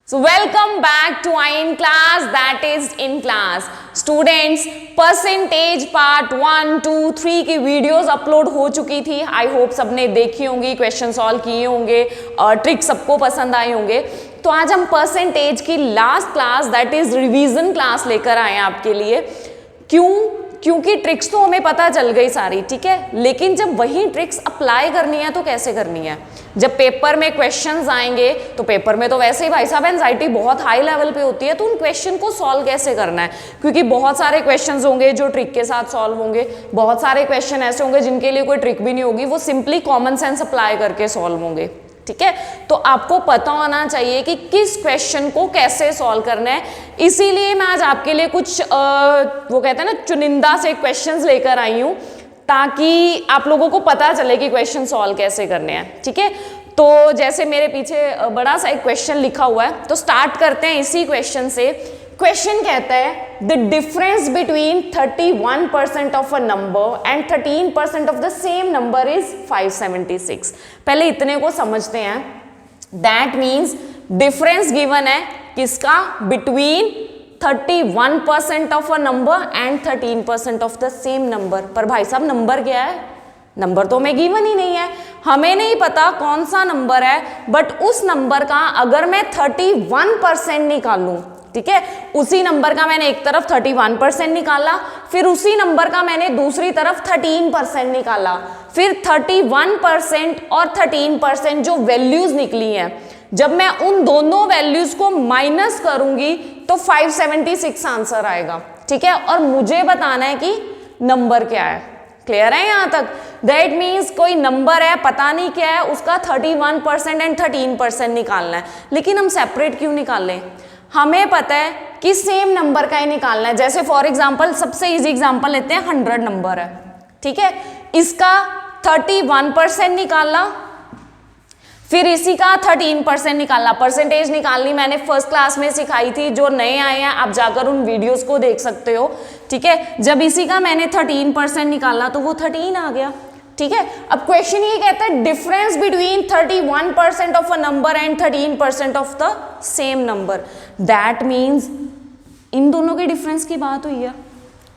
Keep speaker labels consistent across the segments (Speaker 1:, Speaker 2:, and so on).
Speaker 1: So welcome back to in class, that is in class. Students, percentage part 1, 2, 3 की videos upload हो चुकी थी. I hope सबने देखी होंगी, क्वेश्चन सॉल्व किए होंगे, ट्रिक सबको पसंद आए होंगे. तो आज हम परसेंटेज की last class that is revision class लेकर आए हैं आपके लिए. क्योंकि ट्रिक्स तो हमें पता चल गई सारी, ठीक है, लेकिन जब वही ट्रिक्स अप्लाई करनी है तो कैसे करनी है. जब पेपर में क्वेश्चंस आएंगे तो पेपर में तो वैसे ही भाई साहब एंजाइटी बहुत हाई लेवल पे होती है, तो उन क्वेश्चन को सॉल्व कैसे करना है, क्योंकि बहुत सारे क्वेश्चंस होंगे जो ट्रिक के साथ सॉल्व होंगे, बहुत सारे क्वेश्चन ऐसे होंगे जिनके लिए कोई ट्रिक भी नहीं होगी, वो सिंपली कॉमन सेंस अप्लाई करके सॉल्व होंगे. ठीक है, तो आपको पता होना चाहिए कि किस क्वेश्चन को कैसे सॉल्व करना है. इसीलिए मैं आज आपके लिए कुछ वो कहते हैं ना चुनिंदा से क्वेश्चंस लेकर आई हूं, ताकि आप लोगों को पता चले कि क्वेश्चन सॉल्व कैसे करने हैं. ठीक है, तो जैसे मेरे पीछे बड़ा सा एक क्वेश्चन लिखा हुआ है, तो स्टार्ट करते हैं इसी क्वेश्चन से. क्वेश्चन कहता है the difference between 31% of a number and 13% of the same number is 576. पहले इतने को समझते हैं. दैट मीन्स डिफरेंस गिवन है किसका, between 31% of a number and 13% of the same number. पर भाई साहब नंबर क्या है, नंबर तो हमें गिवन ही नहीं है, हमें नहीं पता कौन सा नंबर है, बट उस नंबर का अगर मैं 31% निकालूं, ठीक है, उसी नंबर का मैंने एक तरफ 31% निकाला, फिर उसी नंबर का मैंने दूसरी तरफ 13% निकाला, फिर 31% और 13% जो वैल्यूज निकली हैं, जब मैं उन दोनों वैल्यूज को माइनस करूंगी तो 576 आंसर आएगा. ठीक है, और मुझे बताना है कि नंबर क्या है. क्लियर है यहां तक? दैट मीन्स कोई नंबर है, पता नहीं क्या है, उसका 31% एंड 13% निकालना है. लेकिन हम सेपरेट क्यों निकाल लें, हमें पता है कि सेम नंबर का ही निकालना है. जैसे फॉर एग्जांपल सबसे इजी एग्जांपल लेते हैं, 100 नंबर है, ठीक है, इसका 31% निकालना, फिर इसी का 13% निकालना. परसेंटेज निकालनी मैंने फर्स्ट क्लास में सिखाई थी, जो नए आए हैं आप जाकर उन वीडियोस को देख सकते हो. ठीक है, जब इसी का मैंने 13% निकाला तो वो 13 आ गया. ठीक है, अब क्वेश्चन ये कहता है difference between 31% of a number and 13% of the same number. That means in दोनों के डिफरेंस की बात हुई है.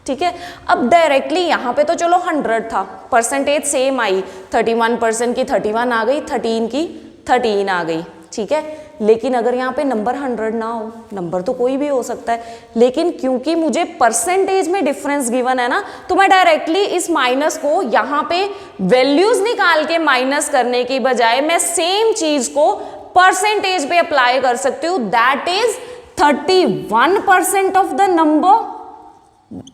Speaker 1: ठीक है, अब डायरेक्टली यहाँ पे तो चलो 100 था, परसेंटेज सेम आई, 31% की 31 आ गई, 13 की 13 आ गई. ठीक है, लेकिन अगर यहाँ पे नंबर 100 ना हो, नंबर तो कोई भी हो सकता है, लेकिन क्योंकि मुझे परसेंटेज में डिफरेंस गिवन है ना, तो मैं डायरेक्टली इस माइनस को यहाँ पे वैल्यूज निकाल के माइनस करने की बजाय मैं सेम चीज को परसेंटेज पे अप्लाई कर सकती हूँ. That is 31% of the number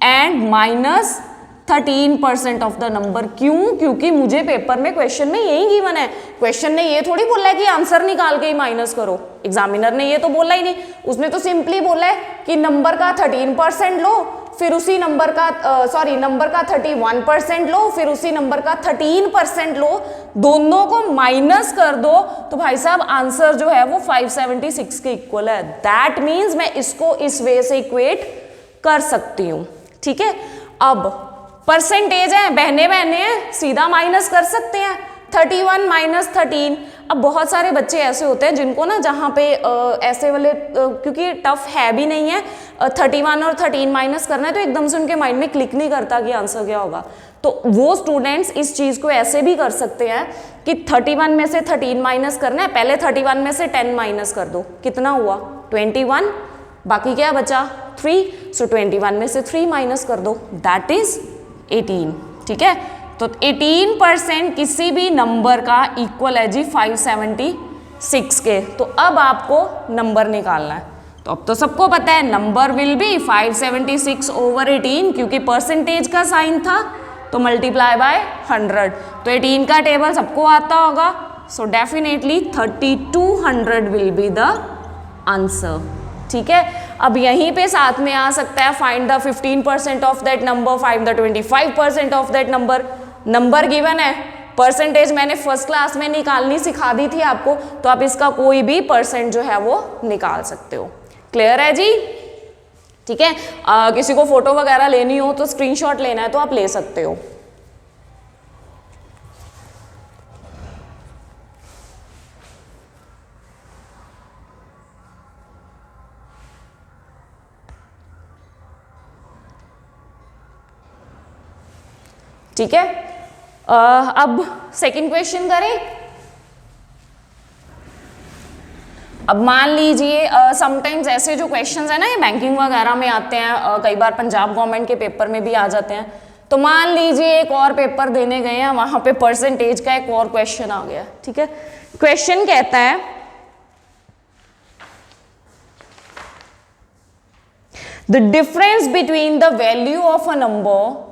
Speaker 1: and minus 13% of the number. क्यों? क्योंकि मुझे पेपर में क्वेश्चन में यही गिवन है. क्वेश्चन ने ये थोड़ी बोला है कि आंसर निकाल के ही माइनस करो, एग्जामिनर ने ये तो बोला ही नहीं. उसने तो सिंपली बोला है कि नंबर का 13% लो, फिर उसी नंबर का नंबर का 31% लो, फिर उसी नंबर का 13% लो, दोनों को माइनस कर दो, तो भाई साहब आंसर जो है वो 576 के इक्वल है. दैट मीन्स मैं इसको इस वे से इक्वेट कर सकती हूं. ठीक है, अब परसेंटेज है, बहने बहने हैं, सीधा माइनस कर सकते हैं. 31 माइनस 13. अब बहुत सारे बच्चे ऐसे होते हैं जिनको ना जहाँ पे ऐसे वाले क्योंकि टफ है भी नहीं है, 31 और 13 माइनस करना है, तो एकदम से उनके माइंड में क्लिक नहीं करता कि आंसर क्या होगा. तो वो स्टूडेंट्स इस चीज़ को ऐसे भी कर सकते हैं कि 31 में से 13 माइनस करना है, पहले 31 में से 10 माइनस कर दो, कितना हुआ 21, बाकी क्या बचा 3, सो 21 में से 3 माइनस कर दो, दैट इज 18. ठीक है, तो 18% किसी भी नंबर का इक्वल है जी 576 के. तो अब आपको नंबर निकालना है. तो अब तो सबको पता है नंबर विल बी 576 ओवर 18, क्योंकि परसेंटेज का साइन था तो मल्टीप्लाई बाय 100. तो 18 का टेबल सबको आता होगा, so definitely 3200 will be the answer. ठीक है, अब यहीं पे साथ में आ सकता है find the 15% of that number, find the 25% of that number. Number given है, परसेंटेज मैंने फर्स्ट क्लास में निकालनी सिखा दी थी आपको, तो आप इसका कोई भी परसेंट जो है वो निकाल सकते हो. क्लियर है जी? ठीक है, किसी को फोटो वगैरह लेनी हो तो स्क्रीनशॉट लेना है तो आप ले सकते हो. ठीक है, अब सेकंड क्वेश्चन करें। अब मान लीजिए समटाइम्स ऐसे जो क्वेश्चंस है ना, ये बैंकिंग वगैरह में आते हैं, कई बार पंजाब गवर्नमेंट के पेपर में भी आ जाते हैं। तो मान लीजिए एक और पेपर देने गए हैं, वहां पे परसेंटेज का एक और क्वेश्चन आ गया। ठीक है, क्वेश्चन कहता है the difference between the value of a number,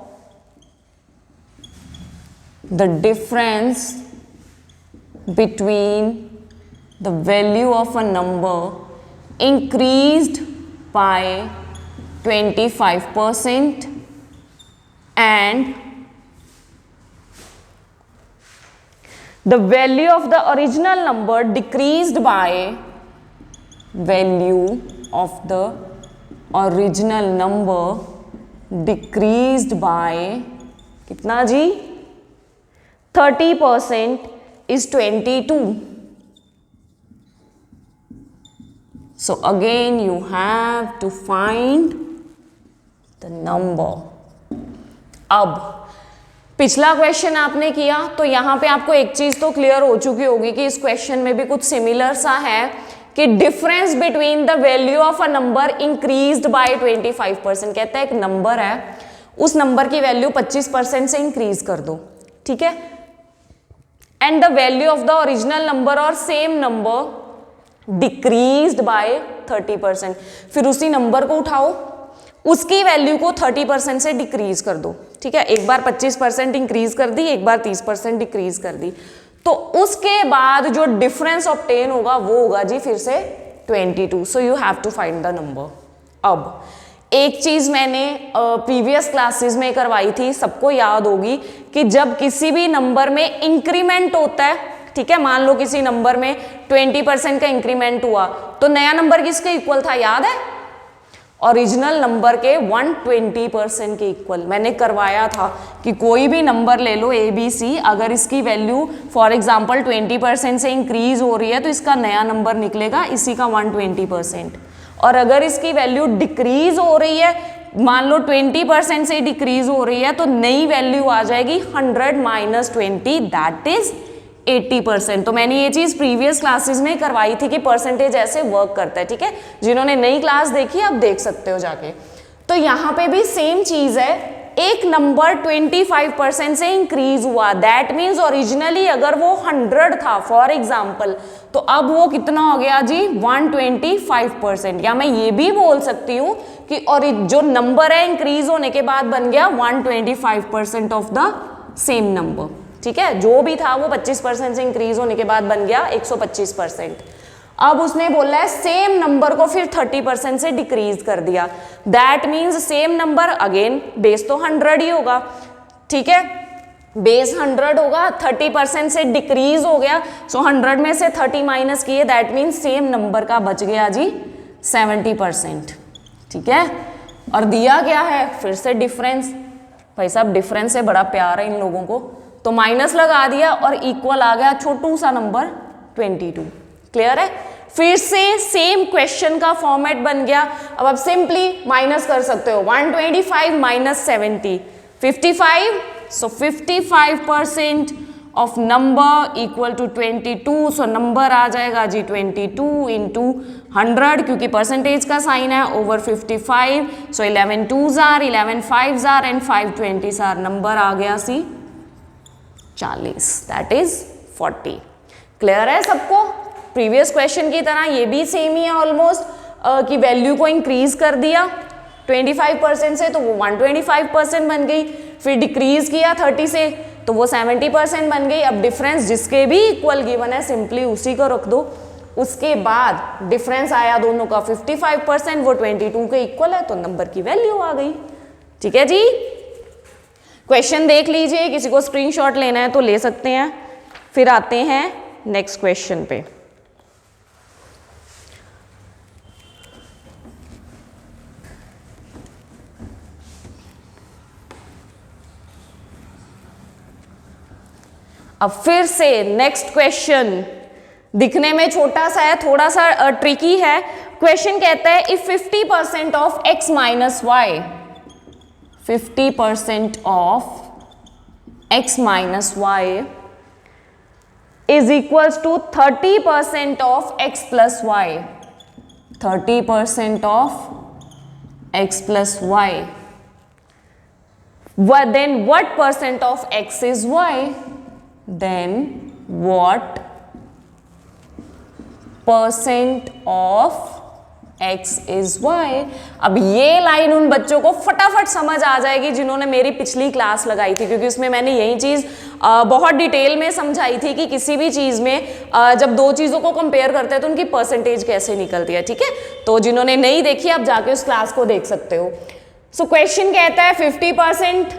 Speaker 1: the difference between the value of a number increased by 25% and the value of the original number decreased by value of the original number decreased by कितना जी 30% is 22. So again you have to find the number. अब पिछला question आपने किया तो यहां पे आपको एक चीज तो क्लियर हो चुकी होगी कि इस क्वेश्चन में भी कुछ सिमिलर सा है कि difference between the value of a number increased by 25%। कहता है एक नंबर है, उस नंबर की वैल्यू 25% से इंक्रीज कर दो। ठीक है, and the value of the original number और सेम नंबर डिक्रीज्ड बाय 30%। फिर उसी नंबर को उठाओ, उसकी वैल्यू को 30% से डिक्रीज कर दो। ठीक है, एक बार 25% इंक्रीज कर दी, एक बार 30% डिक्रीज कर दी, तो उसके बाद जो डिफरेंस ऑब्टेन होगा वो होगा जी फिर से 22। So you have to find the number. अब एक चीज मैंने प्रीवियस क्लासेस में करवाई थी, सबको याद होगी कि जब किसी भी नंबर में इंक्रीमेंट होता है, ठीक है, मान लो किसी नंबर में 20% का इंक्रीमेंट हुआ तो नया नंबर किसके इक्वल था, याद है? ओरिजिनल नंबर के 120% के इक्वल। मैंने करवाया था कि कोई भी नंबर ले लो ABC, अगर इसकी वैल्यू फॉर एग्जांपल 20% से इंक्रीज हो रही है तो इसका नया नंबर निकलेगा इसी का 120%। और अगर इसकी वैल्यू डिक्रीज हो रही है, मान लो 20% से डिक्रीज हो रही है, तो नई वैल्यू आ जाएगी 100 माइनस 20, दैट इज 80%। तो मैंने ये चीज प्रीवियस क्लासेस में करवाई थी कि परसेंटेज ऐसे वर्क करता है। ठीक है, जिन्होंने नई क्लास देखी आप देख सकते हो जाके। तो यहाँ पे भी सेम चीज है, एक नंबर 25% से इंक्रीज हुआ, दैट मीन्स ओरिजिनली अगर वो 100 था फॉर एग्जाम्पल, तो अब वो कितना हो गया जी 125%। या मैं ये भी बोल सकती हूँ कि और जो नंबर है इंक्रीज होने के बाद बन गया 125% ऑफ द सेम नंबर। ठीक है, जो भी था वो 25% से इंक्रीज होने के बाद बन गया 125%। अब उसने बोला है सेम नंबर को फिर 30% से डिक्रीज कर दिया, that means same number again base तो 100 ही होगा। ठीक है, बेस 100 होगा, 30% से डिक्रीज हो गया, सो 100 में से 30 माइनस किए, दैट मीन्स सेम नंबर का बच गया जी 70%। ठीक है, और दिया क्या है फिर से डिफरेंस। भाई साहब डिफरेंस से बड़ा प्यार है इन लोगों को, तो माइनस लगा दिया और इक्वल आ गया छोटू सा नंबर 22। क्लियर है? फिर से सेम क्वेश्चन का फॉर्मेट बन गया। अब आप सिंपली माइनस कर सकते हो, 125 minus 70 55, so 55% of number equal to 22। So number आ जाएगा जी 22 इंटू 100, क्योंकि परसेंटेज का साइन है, over 55। So 11 2s are, 11 5s are and 5 20s are. Number आ गया सी 40, दैट इज 40। क्लियर है सबको? प्रीवियस क्वेश्चन की तरह ये भी सेम ही है ऑलमोस्ट, कि वैल्यू को इंक्रीज कर दिया 25% से तो वो 125% बन गई, फिर डिक्रीज किया 30 से तो वो 70% बन गई। अब डिफरेंस जिसके भी इक्वल गिवन है सिंपली उसी को रख दो। उसके बाद डिफरेंस आया दोनों का 55%, वो 22 के इक्वल है, तो नंबर की वैल्यू आ गई। ठीक है जी, क्वेश्चन देख लीजिए, किसी को स्क्रीनशॉट लेना है तो ले सकते हैं। फिर आते हैं नेक्स्ट क्वेश्चन पे। अब फिर से नेक्स्ट क्वेश्चन दिखने में छोटा सा है, थोड़ा सा ट्रिकी है। क्वेश्चन कहता है if 50% of x minus y, 50% of x minus y is equals to 30% of x plus y. 30% of x plus y. Then what percent of x is y? Then what percent of x is y? अब ये line उन बच्चों को फटाफट समझ आ जाएगी जिन्होंने मेरी पिछली क्लास लगाई थी, क्योंकि उसमें मैंने यही चीज बहुत डिटेल में समझाई थी कि किसी भी चीज में जब दो चीजों को कंपेयर करते हैं तो उनकी परसेंटेज कैसे निकलती है। ठीक है, तो जिन्होंने नहीं देखी आप जाके उस क्लास को देख सकते हो। सो क्वेश्चन कहता है 50%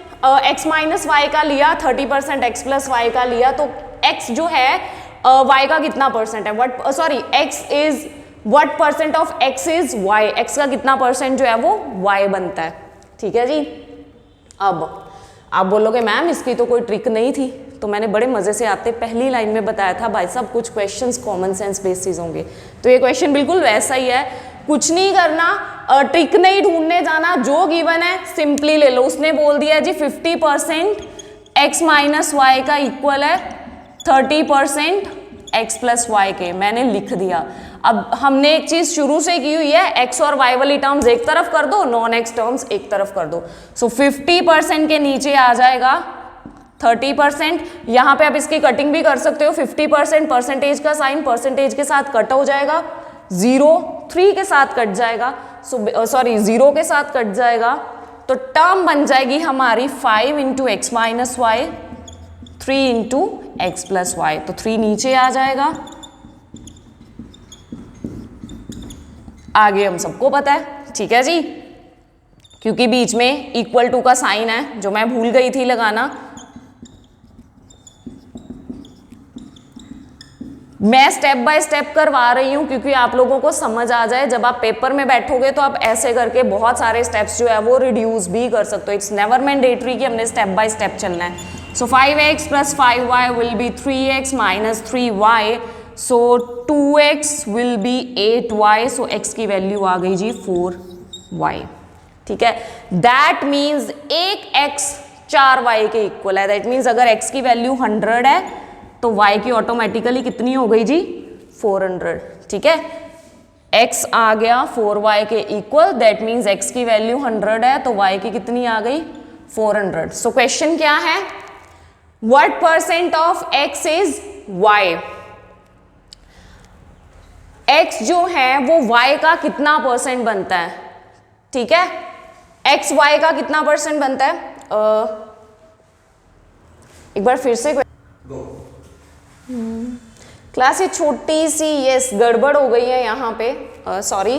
Speaker 1: x माइनस वाई का लिया, 30% x प्लस वाई का लिया, तो x जो है y का कितना परसेंट है, x is what percent of x is y, x का कितना परसेंट जो है वो y बनता है। ठीक है जी। अब आप बोलोगे मैम इसकी तो कोई ट्रिक नहीं थी, तो मैंने बड़े मजे से आते पहली लाइन में बताया था भाई साहब कुछ क्वेश्चंस कॉमन सेंस बेसिस होंगे, तो ये क्वेश्चन बिल्कुल वैसा ही है। कुछ नहीं करना, ट्रिक नहीं ढूंढने जाना, जो गिवन है सिंपली ले लो। उसने बोल दिया जी 50% x माइनस वाई का इक्वल है 30% x प्लस वाई के, मैंने लिख दिया। अब हमने एक चीज शुरू से की हुई है, x और y वाली टर्म्स एक तरफ कर दो, नॉन x टर्म्स एक तरफ कर दो। सो 50% के नीचे आ जाएगा 30%। यहाँ पे आप इसकी कटिंग भी कर सकते हो, 50% परसेंटेज का साइन परसेंटेज के साथ कट हो जाएगा, 0 3 के साथ कट जाएगा, 0 के साथ कट जाएगा, तो टर्म बन जाएगी हमारी 5 into x minus y, 3 into x plus y, तो 3 नीचे आ जाएगा। आगे हम सबको पता है, ठीक है जी, क्योंकि बीच में इक्वल टू का साइन है जो मैं भूल गई थी लगाना। मैं स्टेप बाय स्टेप करवा रही हूं क्योंकि आप लोगों को समझ आ जाए। जब आप पेपर में बैठोगे तो आप ऐसे करके बहुत सारे स्टेप्स जो है वो रिड्यूस भी कर सकते हो। इट्स नेवर मैंडेटरी कि हमने स्टेप बाय स्टेप चलना है। सो 5x plus 5y will be 3x minus 3y, so 2x will be 8y, so x की वैल्यू आ गई जी 4y। ठीक है, दैट मीन्स एक x 4y के इक्वल है। दैट मीन्स अगर x की वैल्यू 100 है तो y की ऑटोमेटिकली कितनी हो गई जी 400। ठीक है, x आ गया 4y के इक्वल, दैट मीन्स x की वैल्यू 100 है तो y की कितनी आ गई 400। सो क्वेश्चन क्या है, what percent of x is y? x जो है वो y का कितना परसेंट बनता है? ठीक है, x y का कितना परसेंट बनता है? एक बार फिर से क्लास ये छोटी सी यस गड़बड़ हो गई है यहाँ पे, sorry.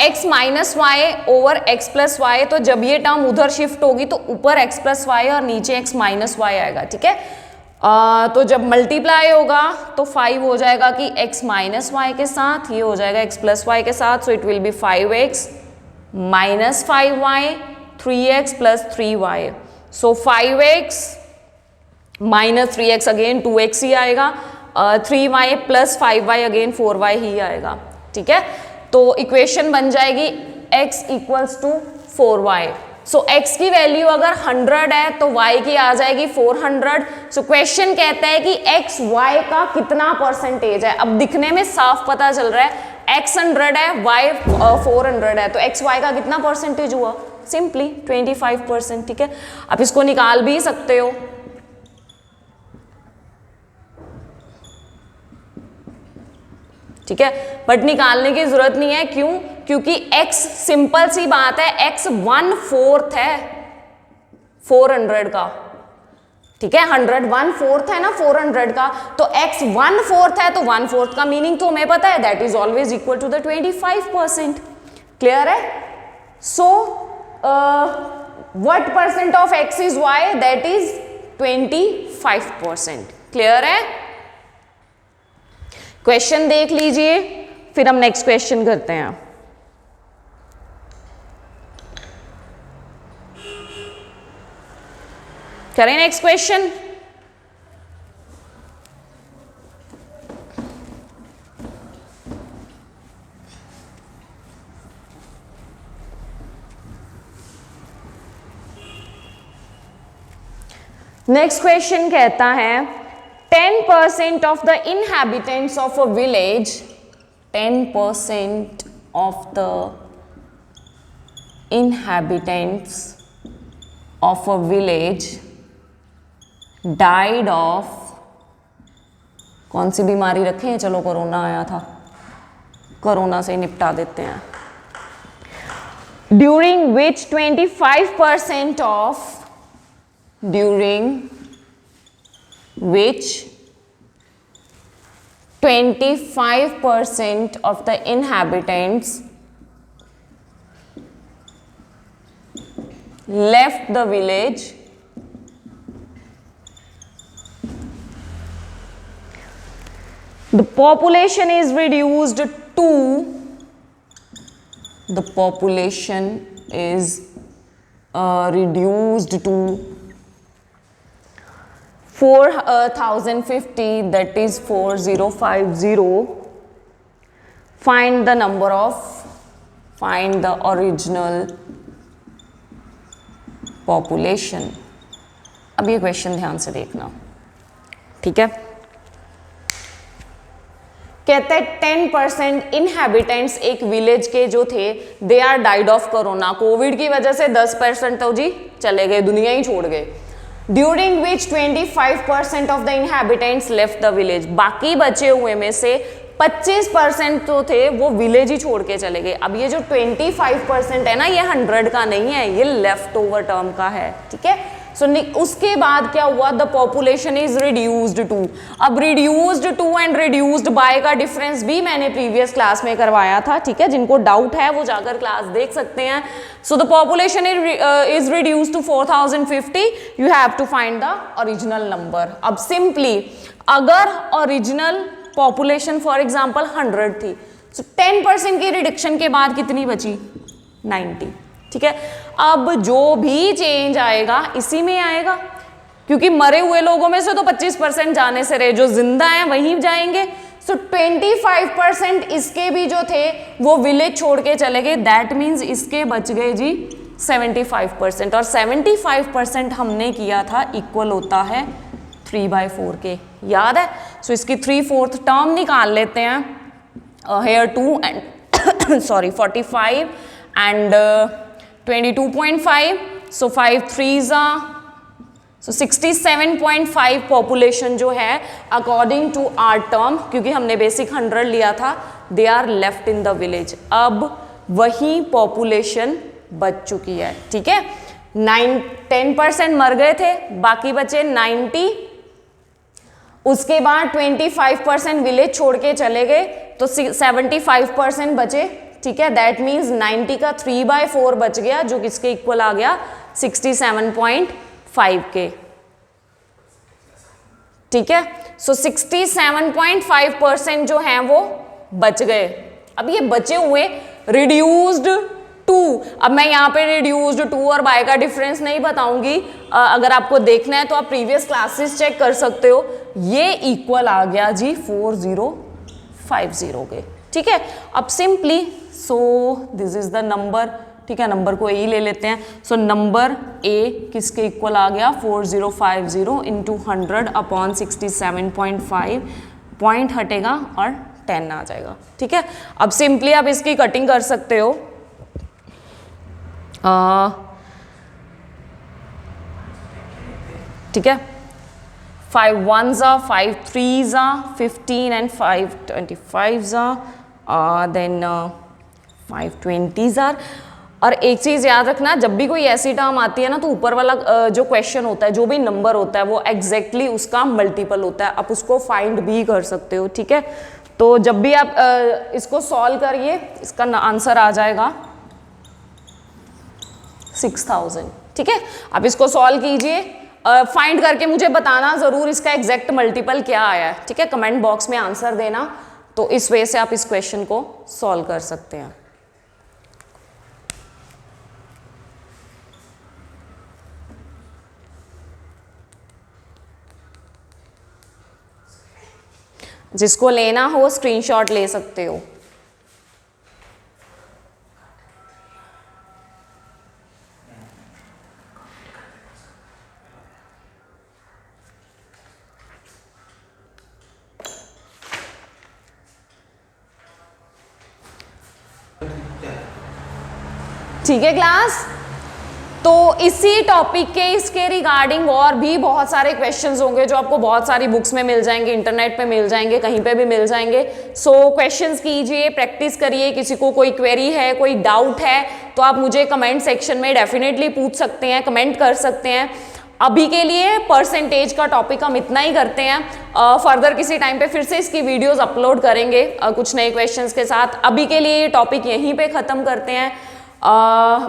Speaker 1: x minus y over x plus y, तो जब ये टर्म उधर शिफ्ट होगी तो ऊपर x प्लस वाई और नीचे x माइनस वाई आएगा। ठीक है, तो जब मल्टीप्लाई होगा तो 5 हो जाएगा कि x माइनस वाई के साथ, ये हो जाएगा x प्लस वाई के साथ, so it will be 5x minus 5y 3x plus 3y, so 5x minus 3x again 2x ही आएगा, 3y plus 5y again 4y ही आएगा। ठीक है, तो इक्वेशन बन जाएगी x इक्वल्स टू 4y। सो x की वैल्यू अगर 100 है तो y की आ जाएगी 400। सो क्वेश्चन कहता है कि x y का कितना परसेंटेज है। अब दिखने में साफ पता चल रहा है x 100 है y 400 है, तो x y का कितना परसेंटेज हुआ? सिंपली 25%। ठीक है, आप इसको निकाल भी सकते हो। ठीक है, बट निकालने की जरूरत नहीं है, क्यों? क्योंकि x सिंपल सी बात है, x 1/4 है 400 का। ठीक है, 100 1/4 है ना 400 का, तो x 1/4 है तो 1/4 का मीनिंग तो हमें पता है, that is always equal to the 25%। Clear है? So what percent of x is y? That is 25%। Clear है? क्वेश्चन देख लीजिए, फिर हम नेक्स्ट क्वेश्चन करते हैं। करें नेक्स्ट क्वेश्चन। नेक्स्ट क्वेश्चन कहता है 10% of the inhabitants of a village, 10% of the inhabitants of a village died of, कौन सी बीमारी रखें, चलो कोरोना आया था, कोरोना से निपटा देते हैं, during which 25% of, during which 25% of the inhabitants left the village the population is reduced to, the population is reduced to 4050, that is 4050. Find the number of, find the original population. अब ये question ध्यान से देखना, ठीक है। कहते हैं 10% inhabitants एक विलेज के जो थे, they are died of corona, covid की वजह से 10% तो जी चले गए, दुनिया ही छोड़ गए। During which 25% of the inhabitants left the village, बाकी बचे हुए में से 25% तो थे वो विलेज ही छोड़ के चले गए। अब ये जो 25% है ना, ये 100 का नहीं है, ये लेफ्ट ओवर टर्म का है, ठीक है। सो उसके बाद क्या हुआ, the population is reduced to. अब reduced to and reduced by का डिफरेंस भी मैंने प्रीवियस क्लास में करवाया था, ठीक है। जिनको डाउट है वो जाकर क्लास देख सकते हैं। So the population is reduced to 4050, you have to find the original number. अब सिंपली अगर ओरिजिनल पॉपुलेशन फॉर एग्जाम्पल 100 थी, तो 10% की रिडक्शन के बाद कितनी बची, 90, ठीक है। अब जो भी चेंज आएगा इसी में आएगा, क्योंकि मरे हुए लोगों में से तो 25% जाने से रहे, जो जिंदा हैं वहीं जाएंगे। सो 25% इसके भी जो थे वो विलेज छोड़ के चले गए, दैट मीन्स इसके बच गए जी 75%, और 75% हमने किया था इक्वल होता है 3/4 के, याद है। सो इसकी 3/4 टर्म निकाल लेते हैं, here 2 and sorry 45 and 22.5, so 5 3s so 67.5 population जो है अकॉर्डिंग टू आर टर्म, क्योंकि हमने बेसिक 100 लिया था, they are left in the village. अब वही पॉपुलेशन बच चुकी है, ठीक है। 10% मर गए थे, बाकी बचे 90, उसके बाद 25% विलेज छोड़ के चले गए, तो 75% बचे, ठीक है। दैट मीन्स 90 का 3/4 बच गया, जो किसके इक्वल आ गया, 67.5 के, ठीक है। सो 67.5% जो हैं वो बच गए। अब ये बचे हुए रिड्यूस्ड टू, अब मैं यहाँ पे रिड्यूस्ड टू और बाय का डिफरेंस नहीं बताऊंगी, अगर आपको देखना है तो आप प्रीवियस क्लासेस चेक कर सकते हो। ये इक्वल आ गया जी 4050 के, ठीक है। अब simply so this is the number, ठीक है, नंबर को ए ले लेते हैं। सो नंबर ए किसके इक्वल आ गया, 4050 इंटू 100 अपॉन 67.5, पॉइंट हटेगा और 10 आ जाएगा, ठीक है। अब सिंपली आप इसकी कटिंग कर सकते हो, ठीक है। 5 1s are, 5 3s are, 15 and 5 25s are, then 5 20s are। और एक चीज़ याद रखना, जब भी कोई ऐसी टर्म आती है ना, तो ऊपर वाला जो क्वेश्चन होता है, जो भी नंबर होता है, वो एग्जैक्टली उसका मल्टीपल होता है, आप उसको फाइंड भी कर सकते हो, ठीक है। तो जब भी आप इसको सॉल्व करिए, इसका आंसर आ जाएगा 6000, ठीक है। आप इसको सॉल्व कीजिए, फाइंड करके मुझे बताना ज़रूर इसका एग्जैक्ट मल्टीपल क्या आया है, ठीक है। कमेंट बॉक्स में आंसर देना, तो इस वे से आप इस क्वेश्चन को सॉल्व कर सकते हैं। जिसको लेना हो स्क्रीनशॉट ले सकते हो। ठीक है क्लास। तो इसी टॉपिक के इसके रिगार्डिंग और भी बहुत सारे क्वेश्चंस होंगे जो आपको बहुत सारी बुक्स में मिल जाएंगे, इंटरनेट पे मिल जाएंगे, कहीं पे भी मिल जाएंगे। सो क्वेश्चंस कीजिए, प्रैक्टिस करिए। किसी को कोई क्वेरी है, कोई डाउट है तो आप मुझे कमेंट सेक्शन में डेफिनेटली पूछ सकते हैं, कमेंट कर सकते हैं। अभी के लिए परसेंटेज का टॉपिक हम इतना ही करते हैं। फर्दर किसी टाइम पे फिर से इसकी वीडियोस अपलोड करेंगे कुछ नए क्वेश्चंस के साथ। अभी के लिए ये टॉपिक यहीं पे ख़त्म करते हैं।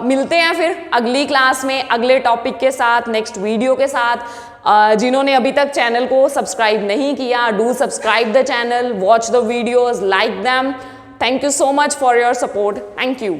Speaker 1: मिलते हैं फिर अगली क्लास में अगले टॉपिक के साथ, नेक्स्ट वीडियो के साथ। जिन्होंने अभी तक चैनल को सब्सक्राइब नहीं किया, do subscribe the channel, watch the videos, like them. Thank you so much for your support. Thank you.